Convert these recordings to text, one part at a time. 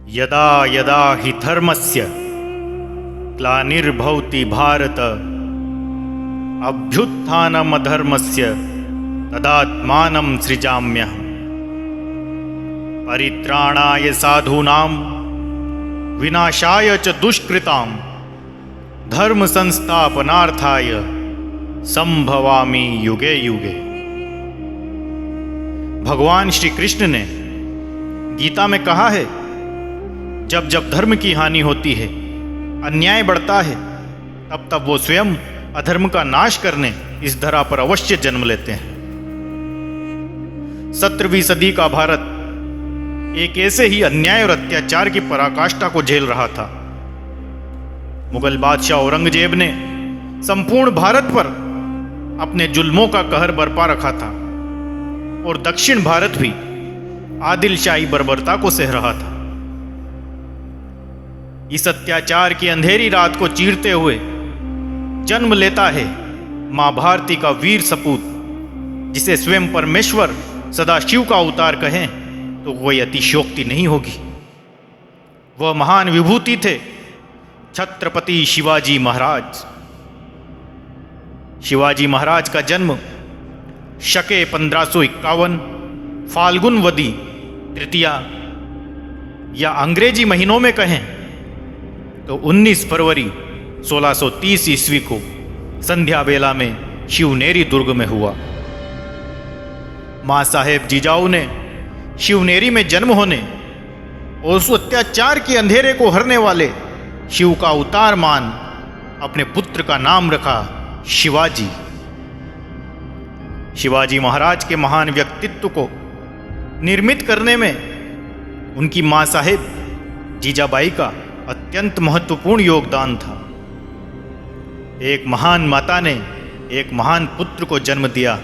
यदा यदा हि धर्मस्य ग्लानिर्भवति भारत अभ्युत्थानमधर्मस्य तदात्मानं सृजाम्यहम्। परित्राणाय साधूनां विनाशाय च दुष्कृतां धर्म संस्थापनार्थाय संभवामि युगे युगे। भगवान श्री कृष्ण ने गीता में कहा है, जब जब धर्म की हानि होती है, अन्याय बढ़ता है, तब तब वो स्वयं अधर्म का नाश करने इस धरा पर अवश्य जन्म लेते हैं। 17वीं सदी का भारत एक ऐसे ही अन्याय और अत्याचार की पराकाष्ठा को झेल रहा था। मुगल बादशाह औरंगजेब ने संपूर्ण भारत पर अपने जुल्मों का कहर बरपा रखा था और दक्षिण भारत भी आदिलशाही बर्बरता को सह रहा था। इस अत्याचार की अंधेरी रात को चीरते हुए जन्म लेता है मां भारती का वीर सपूत, जिसे स्वयं परमेश्वर सदाशिव का अवतार कहें तो कोई अतिशयोक्ति नहीं होगी। वह महान विभूति थे छत्रपति शिवाजी महाराज। शिवाजी महाराज का जन्म शके 1551 फाल्गुन वदी तृतीया या अंग्रेजी महीनों में कहें तो 19 फरवरी 1630 ईस्वी को संध्या बेला में शिवनेरी दुर्ग में हुआ। मां साहेब जिजाऊ ने शिवनेरी में जन्म होने और उस अत्याचार के अंधेरे को हरने वाले शिव का अवतार मान अपने पुत्र का नाम रखा शिवाजी। शिवाजी महाराज के महान व्यक्तित्व को निर्मित करने में उनकी मां साहेब जीजाबाई का अत्यंत महत्वपूर्ण योगदान था। एक महान माता ने एक महान पुत्र को जन्म दिया,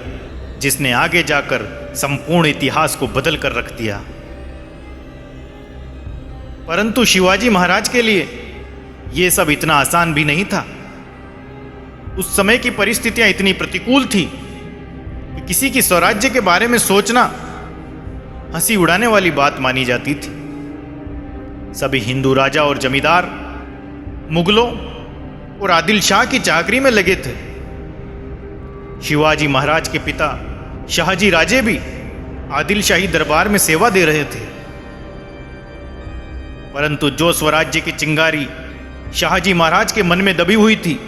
जिसने आगे जाकर संपूर्ण इतिहास को बदल कर रख दिया। परंतु शिवाजी महाराज के लिए यह सब इतना आसान भी नहीं था। उस समय की परिस्थितियां इतनी प्रतिकूल थी कि किसी की स्वराज्य के बारे में सोचना हंसी उड़ाने वाली बात मानी जाती थी। सभी हिंदू राजा और जमींदार मुगलों और आदिल शाह की चाकरी में लगे थे। शिवाजी महाराज के पिता शाहजी राजे भी आदिल शाही दरबार में सेवा दे रहे थे। परंतु जो स्वराज्य की चिंगारी शाहजी महाराज के मन में दबी हुई थी,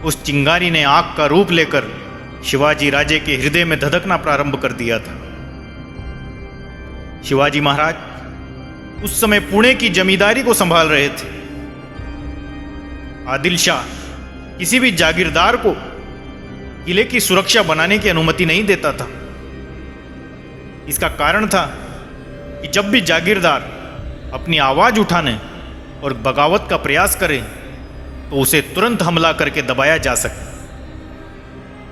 उस चिंगारी ने आग का रूप लेकर शिवाजी राजे के हृदय में धधकना प्रारंभ कर दिया था। शिवाजी महाराज उस समय पुणे की जमींदारी को संभाल रहे थे। आदिल शाह किसी भी जागीरदार को किले की सुरक्षा बनाने की अनुमति नहीं देता था। इसका कारण था कि जब भी जागीरदार अपनी आवाज उठाने और बगावत का प्रयास करे तो उसे तुरंत हमला करके दबाया जा सके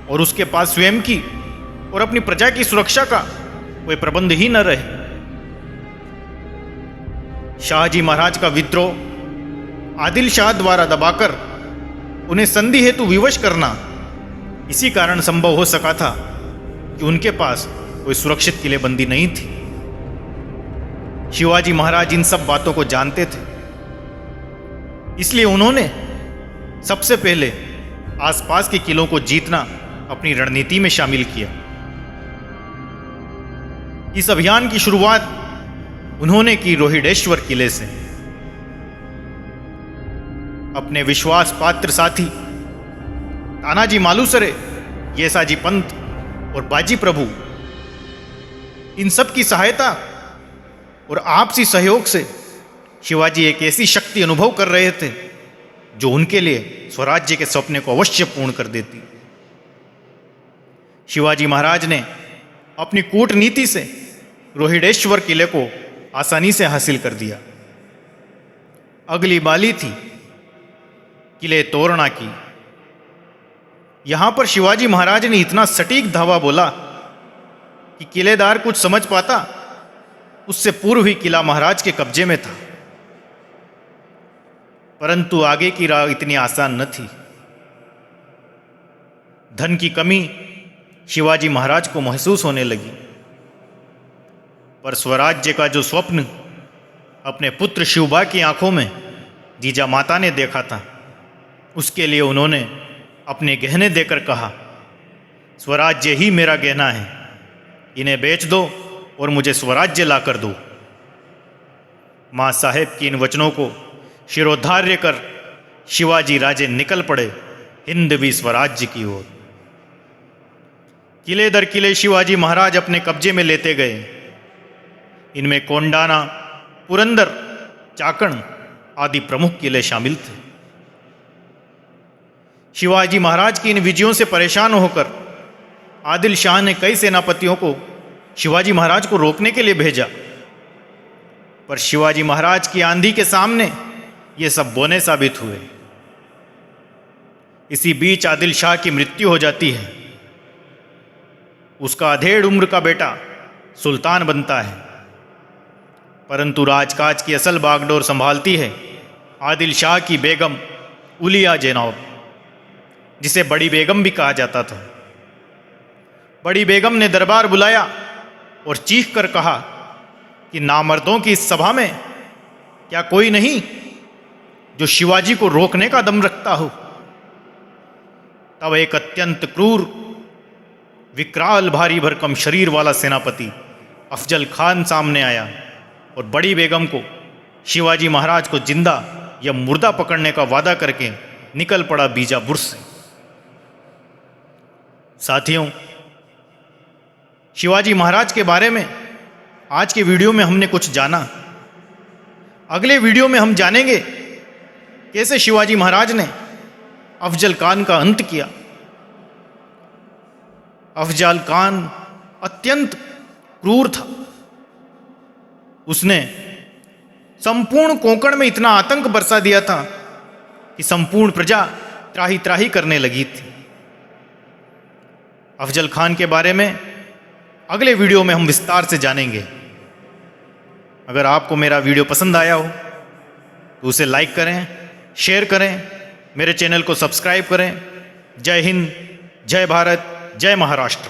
और उसके पास स्वयं की और अपनी प्रजा की सुरक्षा का कोई प्रबंध ही न रहे। शाहजी महाराज का विद्रोह आदिल शाह द्वारा दबाकर उन्हें संधि हेतु विवश करना इसी कारण संभव हो सका था कि उनके पास कोई सुरक्षित किलेबंदी नहीं थी। शिवाजी महाराज इन सब बातों को जानते थे, इसलिए उन्होंने सबसे पहले आसपास के किलों को जीतना अपनी रणनीति में शामिल किया। इस अभियान की शुरुआत उन्होंने की रोहिडेश्वर किले से। अपने विश्वास पात्र साथी तानाजी मालुसरे, येसाजी पंत और बाजी प्रभु, इन सब की सहायता और आपसी सहयोग से शिवाजी एक ऐसी शक्ति अनुभव कर रहे थे जो उनके लिए स्वराज्य के सपने को अवश्य पूर्ण कर देती। शिवाजी महाराज ने अपनी कूटनीति से रोहिडेश्वर किले को आसानी से हासिल कर दिया। अगली बारी थी किले तोड़ना की। यहां पर शिवाजी महाराज ने इतना सटीक धावा बोला कि किलेदार कुछ समझ पाता उससे पूर्व ही किला महाराज के कब्जे में था। परंतु आगे की राह इतनी आसान न थी। धन की कमी शिवाजी महाराज को महसूस होने लगी। पर स्वराज्य का जो स्वप्न अपने पुत्र शिवबा की आंखों में जीजा माता ने देखा था। उसके लिए उन्होंने अपने गहने देकर कहा, स्वराज्य ही मेरा गहना है, इन्हें बेच दो और मुझे स्वराज्य ला कर दो। माँ साहेब की इन वचनों को शिरोधार्य कर शिवाजी राजे निकल पड़े हिंदवी स्वराज्य की ओर। किले दर किले शिवाजी महाराज अपने कब्जे में लेते गए। इनमें कोंडाना, पुरंदर, चाकण आदि प्रमुख किले शामिल थे। शिवाजी महाराज की इन विजयों से परेशान होकर आदिल शाह ने कई सेनापतियों को शिवाजी महाराज को रोकने के लिए भेजा, पर शिवाजी महाराज की आंधी के सामने ये सब बोने साबित हुए। इसी बीच आदिल शाह की मृत्यु हो जाती है। उसका अधेड़ उम्र का बेटा सुल्तान बनता है, परंतु राजकाज की असल बागडोर संभालती है आदिल शाह की बेगम उलिया जैनब, जिसे बड़ी बेगम भी कहा जाता था। बड़ी बेगम ने दरबार बुलाया और चीख कर कहा कि नामर्दों की इस सभा में क्या कोई नहीं जो शिवाजी को रोकने का दम रखता हो। तब एक अत्यंत क्रूर, विकराल, भारी भरकम शरीर वाला सेनापति अफजल खान सामने आया और बड़ी बेगम को शिवाजी महाराज को जिंदा या मुर्दा पकड़ने का वादा करके निकल पड़ा बीजापुर से। साथियों, शिवाजी महाराज के बारे में आज के वीडियो में हमने कुछ जाना। अगले वीडियो में हम जानेंगे कैसे शिवाजी महाराज ने अफजल खान का अंत किया। अफजल खान अत्यंत क्रूर था। उसने संपूर्ण कोंकण में इतना आतंक बरसा दिया था कि संपूर्ण प्रजा त्राही त्राही करने लगी थी। अफजल खान के बारे में अगले वीडियो में हम विस्तार से जानेंगे। अगर आपको मेरा वीडियो पसंद आया हो तो उसे लाइक करें, शेयर करें, मेरे चैनल को सब्सक्राइब करें। जय हिंद, जय भारत, जय महाराष्ट्र।